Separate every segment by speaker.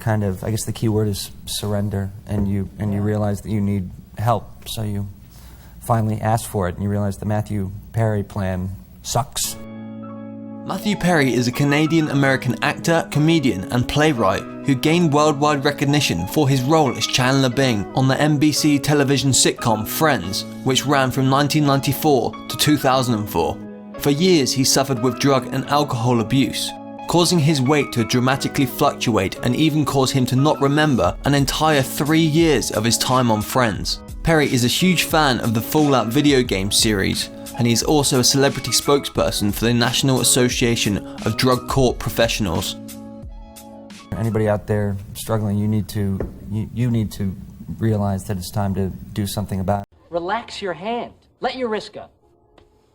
Speaker 1: kind of, I guess the key word is surrender, and you realize that you need help, so you finally ask for it, and you realize the Mathew Perry plan sucks.
Speaker 2: Mathew Perry is a Canadian-American actor, comedian and playwright who gained worldwide recognition for his role as Chandler Bing on the NBC television sitcom Friends, which ran from 1994 to 2004. For years he suffered with drug and alcohol abuse, causing his weight to dramatically fluctuate and even cause him to not remember an entire 3 years of his time on Friends. Perry is a huge fan of the Fallout video game series, and he is also a celebrity spokesperson for the National Association of Drug Court Professionals.
Speaker 1: Anybody out there struggling, you need to realize that it's time to do something about it.
Speaker 3: Relax your hand. Let your wrist go.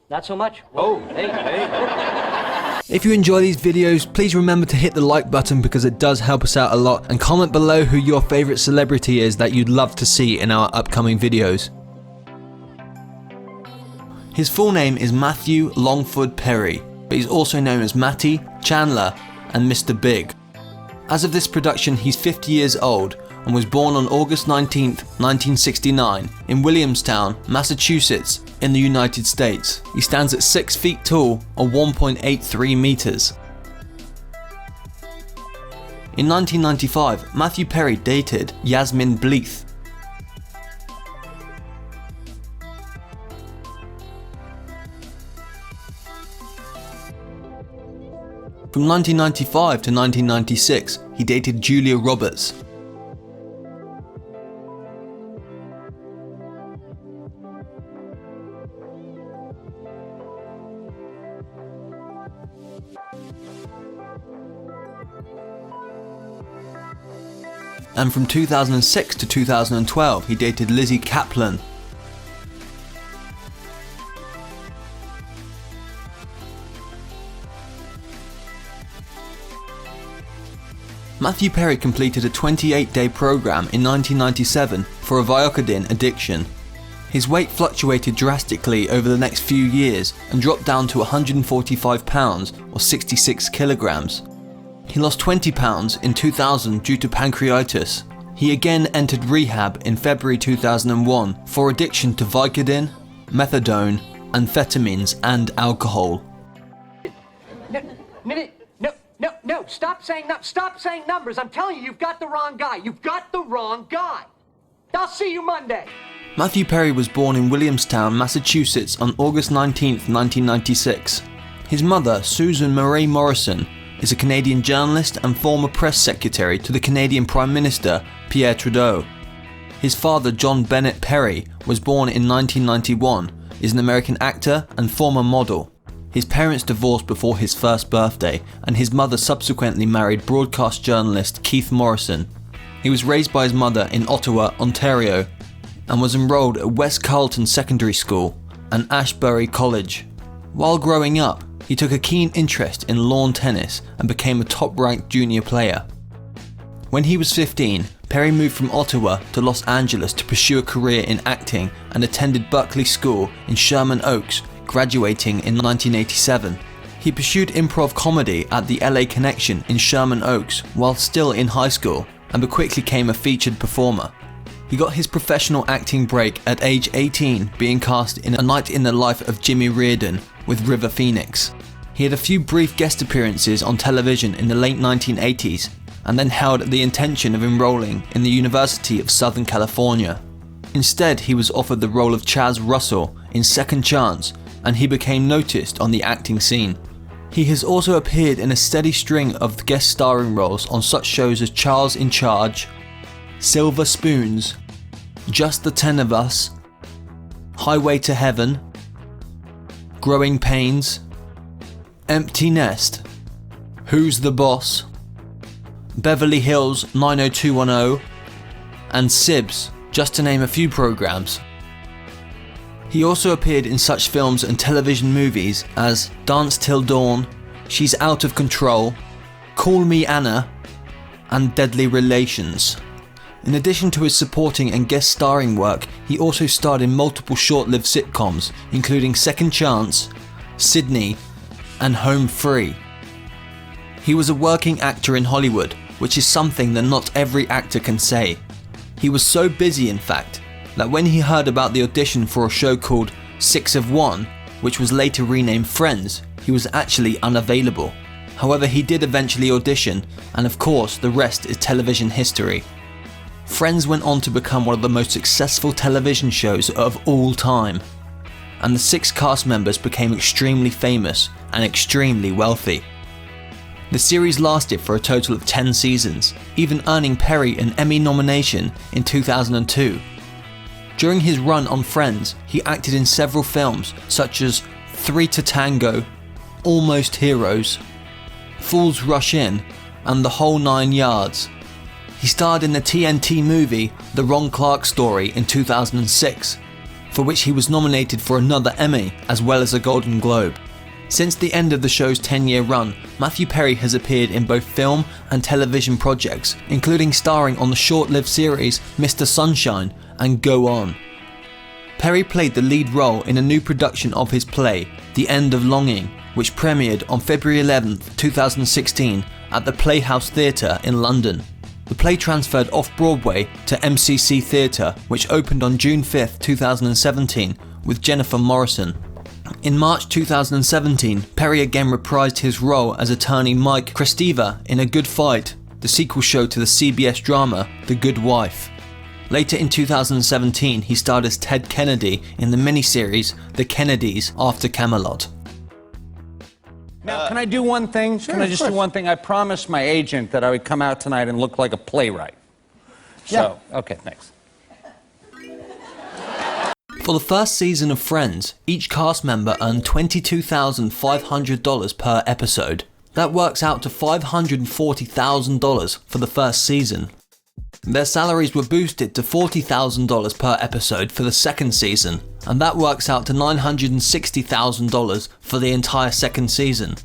Speaker 3: Not so much. Whoa, hey.
Speaker 2: If you enjoy these videos, please remember to hit the like button because it does help us out a lot, and comment below who your favourite celebrity is that you'd love to see in our upcoming videos. His full name is Mathew Longford Perry, but he's also known as Matty, Chandler and Mr. Big. As of this production, he's 50 years old and was born on August 19th, 1969 in Williamstown, Massachusetts in the United States. He stands at 6 feet tall or 1.83 meters. In 1995, Mathew Perry dated Yasmin Bleeth. From 1995 to 1996, he dated Julia Roberts. And from 2006 to 2012, he dated Lizzie Kaplan. Mathew Perry completed a 28-day program in 1997 for a Vicodin addiction. His weight fluctuated drastically over the next few years and dropped down to 145 pounds or 66 kilograms. He lost 20 pounds in 2000 due to pancreatitis. He again entered rehab in February 2001 for addiction to Vicodin, methadone, amphetamines and alcohol.
Speaker 3: No, stop saying numbers. I'm telling you, you've got the wrong guy. You've got the wrong guy. I'll see you Monday.
Speaker 2: Mathew Perry was born in Williamstown, Massachusetts on August 19th, 1996. His mother, Susan Marie Morrison, is a Canadian journalist and former press secretary to the Canadian Prime Minister, Pierre Trudeau. His father, John Bennett Perry, was born in 1991, is an American actor and former model. His parents divorced before his first birthday, and his mother subsequently married broadcast journalist Keith Morrison. He was raised by his mother in Ottawa, Ontario, and was enrolled at West Carleton Secondary School and Ashbury College. While growing up, he took a keen interest in lawn tennis and became a top-ranked junior player. When he was 15, Perry moved from Ottawa to Los Angeles to pursue a career in acting and attended Berkeley School in Sherman Oaks, graduating in 1987. He pursued improv comedy at the LA Connection in Sherman Oaks while still in high school and quickly became a featured performer. He got his professional acting break at age 18, being cast in A Night in the Life of Jimmy Reardon with River Phoenix. He had a few brief guest appearances on television in the late 1980s and then held the intention of enrolling in the University of Southern California. Instead, he was offered the role of Chaz Russell in Second Chance, and he became noticed on the acting scene. He has also appeared in a steady string of guest starring roles on such shows as Charles in Charge, Silver Spoons, Just the 10 of Us, Highway to Heaven, Growing Pains, Empty Nest, Who's the Boss, Beverly Hills 90210, and Sibs, just to name a few programs. He also appeared in such films and television movies as Dance Till Dawn, She's Out of Control, Call Me Anna, and Deadly Relations. In addition to his supporting and guest starring work, he also starred in multiple short-lived sitcoms, including Second Chance, Sydney, and Home Free. He was a working actor in Hollywood, which is something that not every actor can say. He was so busy, in fact, that when he heard about the audition for a show called 6 of 1, which was later renamed Friends, he was actually unavailable. However, he did eventually audition, and of course, the rest is television history. Friends went on to become one of the most successful television shows of all time, and the 6 cast members became extremely famous and extremely wealthy. The series lasted for a total of 10 seasons, even earning Perry an Emmy nomination in 2002. During his run on Friends, he acted in several films such as 3 to Tango, Almost Heroes, Fools Rush In, and The Whole 9 Yards. He starred in the TNT movie The Ron Clark Story in 2006, for which he was nominated for another Emmy as well as a Golden Globe. Since the end of the show's 10-year run, Mathew Perry has appeared in both film and television projects, including starring on the short-lived series Mr. Sunshine and Go On. Perry played the lead role in a new production of his play, The End of Longing, which premiered on February 11, 2016 at the Playhouse Theatre in London. The play transferred off-Broadway to MCC Theatre, which opened on June 5, 2017 with Jennifer Morrison. In March 2017, Perry again reprised his role as attorney Mike Kristeva in A Good Fight, the sequel show to the CBS drama The Good Wife. Later in 2017, he starred as Ted Kennedy in the miniseries The Kennedys After Camelot.
Speaker 4: Now, can I do one thing?
Speaker 5: Sure,
Speaker 4: can I just
Speaker 5: of
Speaker 4: do
Speaker 5: course.
Speaker 4: one thing? I promised my agent that I would come out tonight and look like a playwright. So, okay, thanks.
Speaker 2: For the first season of Friends, each cast member earned $22,500 per episode. That works out to $540,000 for the first season. Their salaries were boosted to $40,000 per episode for the second season, and that works out to $960,000 for the entire second season.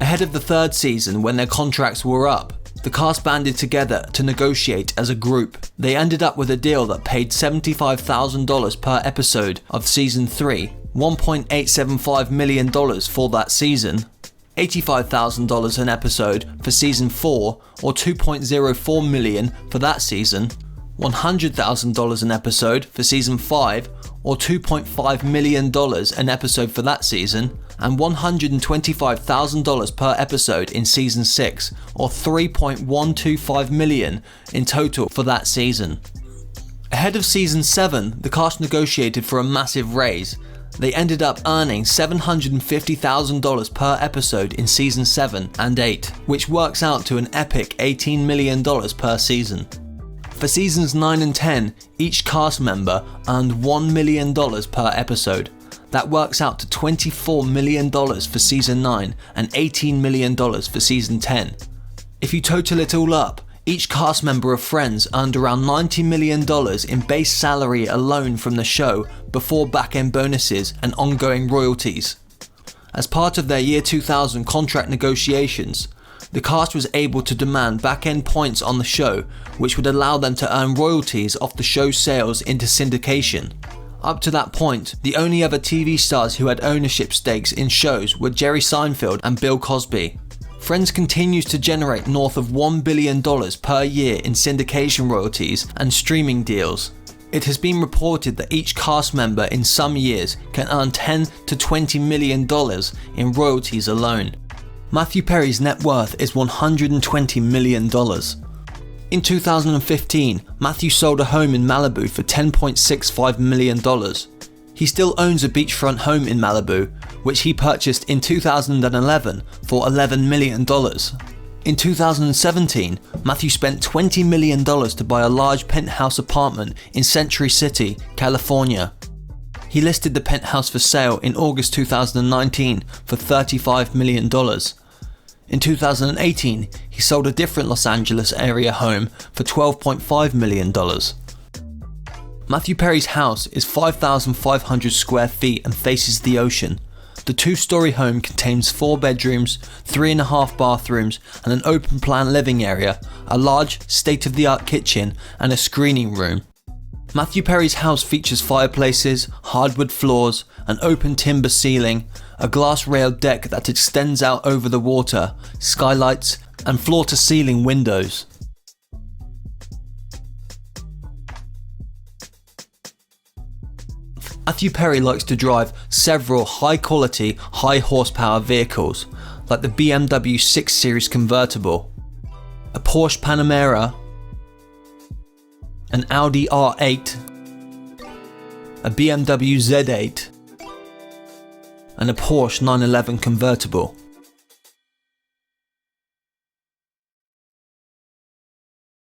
Speaker 2: Ahead of the third season, when their contracts were up, the cast banded together to negotiate as a group. They ended up with a deal that paid $75,000 per episode of season 3, $1.875 million for that season, $85,000 an episode for season 4, or $2.04 million for that season, $100,000 an episode for season 5, or $2.5 million an episode for that season, and $125,000 per episode in season 6, or $3.125 million in total for that season. Ahead of season 7, the cast negotiated for a massive raise. They ended up earning $750,000 per episode in season 7 and 8, which works out to an epic $18 million per season. For seasons 9 and 10, each cast member earned $1 million per episode. That works out to $24 million for season 9 and $18 million for season 10. If you total it all up, each cast member of Friends earned around $90 million in base salary alone from the show before back-end bonuses and ongoing royalties. As part of their year 2000 contract negotiations, the cast was able to demand back-end points on the show, which would allow them to earn royalties off the show's sales into syndication. Up to that point, the only other TV stars who had ownership stakes in shows were Jerry Seinfeld and Bill Cosby. Friends continues to generate north of $1 billion per year in syndication royalties and streaming deals. It has been reported that each cast member in some years can earn $10 to $20 million in royalties alone. Mathew Perry's net worth is $120 million. In 2015, Mathew sold a home in Malibu for $10.65 million. He still owns a beachfront home in Malibu, which he purchased in 2011 for $11 million. In 2017, Mathew spent $20 million to buy a large penthouse apartment in Century City, California. He listed the penthouse for sale in August 2019 for $35 million. In 2018, he sold a different Los Angeles area home for $12.5 million. Mathew Perry's house is 5,500 square feet and faces the ocean. The two-story home contains 4 bedrooms, 3.5 bathrooms, and an open-plan living area, a large, state-of-the-art kitchen, and a screening room. Mathew Perry's house features fireplaces, hardwood floors, an open timber ceiling, a glass-railed deck that extends out over the water, skylights, and floor-to-ceiling windows. Matthew Perry likes to drive several high-quality, high-horsepower vehicles, like the BMW 6 Series convertible, a Porsche Panamera, an Audi R8, a BMW Z8, and a Porsche 911 convertible.